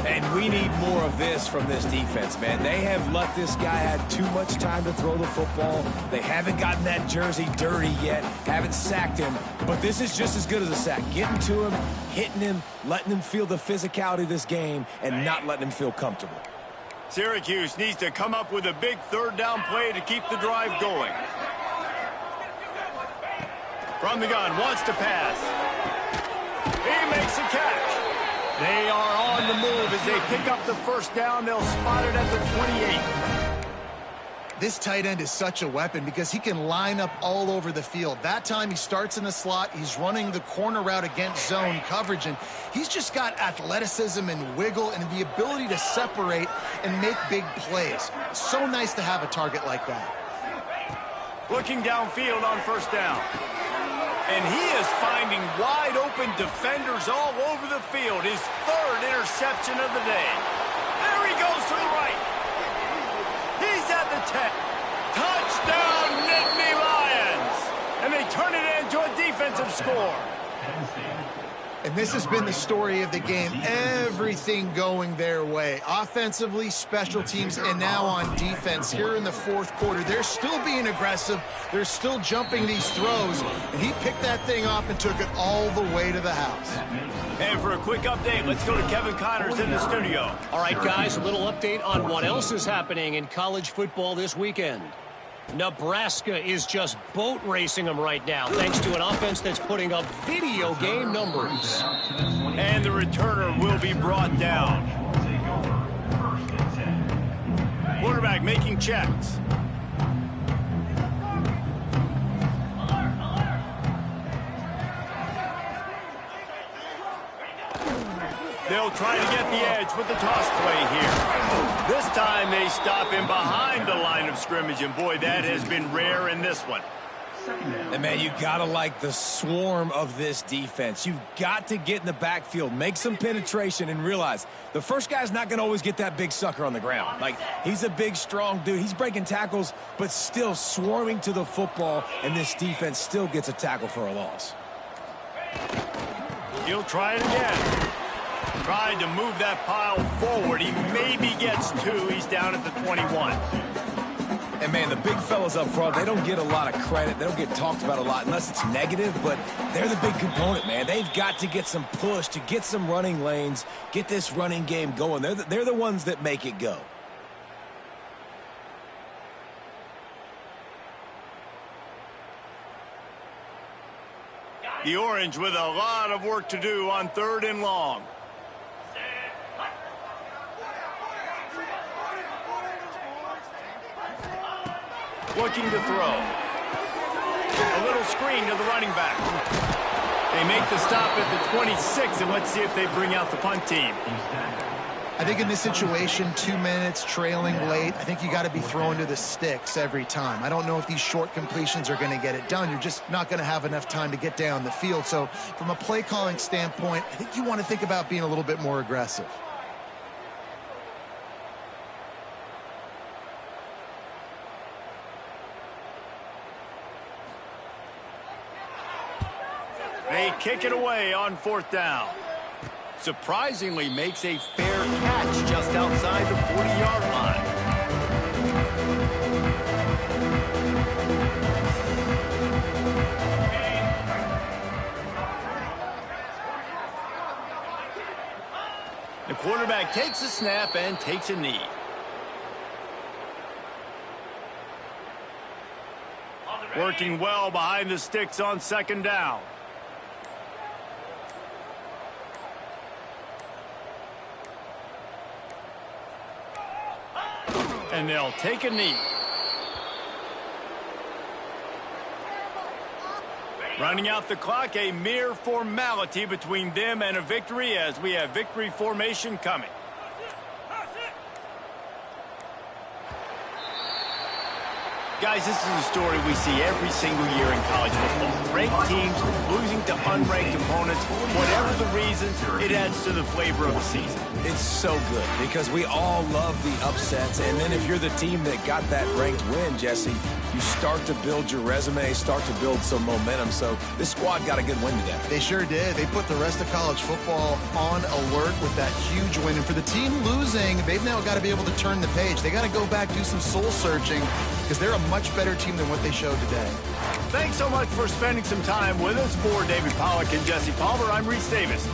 And we need more of this from this defense, man. They have let this guy have too much time to throw the football. They haven't gotten that jersey dirty yet, haven't sacked him. But this is just as good as a sack. Getting to him, hitting him, letting him feel the physicality of this game, and not letting him feel comfortable. Syracuse needs to come up with a big 3rd down play to keep the drive going. From the gun, wants to pass. He makes a catch. They are on the move as they pick up the 1st down. They'll spot it at the 28. This tight end is such a weapon because he can line up all over the field. That time he starts in the slot. He's running the corner route against zone coverage, and he's just got athleticism and wiggle and the ability to separate and make big plays. It's so nice to have a target like that. Looking downfield on 1st down. And he is finding wide-open defenders all over the field. His 3rd interception of the day. There he goes to the right. He's at the 10. Touchdown, Nittany Lions! And they turn it into a defensive score. And this has been the story of the game. Everything going their way. Offensively, special teams, and now on defense. Here in the 4th quarter, they're still being aggressive. They're still jumping these throws. And he picked that thing up and took it all the way to the house. And for a quick update, let's go to Kevin Connors in the studio. All right, guys, a little update on what else is happening in college football this weekend. Nebraska is just boat racing them right now, thanks to an offense that's putting up video game numbers. And the returner will be brought down. Quarterback making checks. They'll try to get the edge with the toss play here. This time they stop him behind the line of scrimmage, and boy, that has been rare in this one. And, man, you got to like the swarm of this defense. You've got to get in the backfield, make some penetration, and realize the first guy's not going to always get that big sucker on the ground. Like, he's a big, strong dude. He's breaking tackles, but still swarming to the football, and this defense still gets a tackle for a loss. He'll try it again. Tried to move that pile forward. He maybe gets 2. He's down at the 21. And, man, the big fellas up front, they don't get a lot of credit. They don't get talked about a lot unless it's negative, but they're the big component, man. They've got to get some push to get some running lanes, get this running game going. They're the ones that make it go. The Orange with a lot of work to do on 3rd and long. Looking to throw. A little screen to the running back. They make the stop at the 26, and let's see if they bring out the punt team. I think in this situation, 2 minutes, trailing late, I think you got to be throwing to the sticks every time. I don't know if these short completions are going to get it done. You're just not going to have enough time to get down the field. So from a play calling standpoint, I think you want to think about being a little bit more aggressive. They kick it away on 4th down. Surprisingly makes a fair catch just outside the 40-yard line. quarterback takes a snap and takes a knee. Working well behind the sticks on second down. And they'll take a knee. Running out the clock, a mere formality between them and a victory as we have victory formation coming. Guys, this is a story we see every single year in college football. Ranked teams losing to unranked opponents. Whatever the reasons, it adds to the flavor of the season. It's so good because we all love the upsets. And then if you're the team that got that ranked win, Jesse, you start to build your resume, start to build some momentum. So this squad got a good win today. They sure did. They put the rest of college football on alert with that huge win. And for the team losing, they've now got to be able to turn the page. They got to go back, do some soul searching, because they're a much better team than what they showed today. Thanks so much for spending some time with us. For David Pollack and Jesse Palmer, I'm Reese Davis.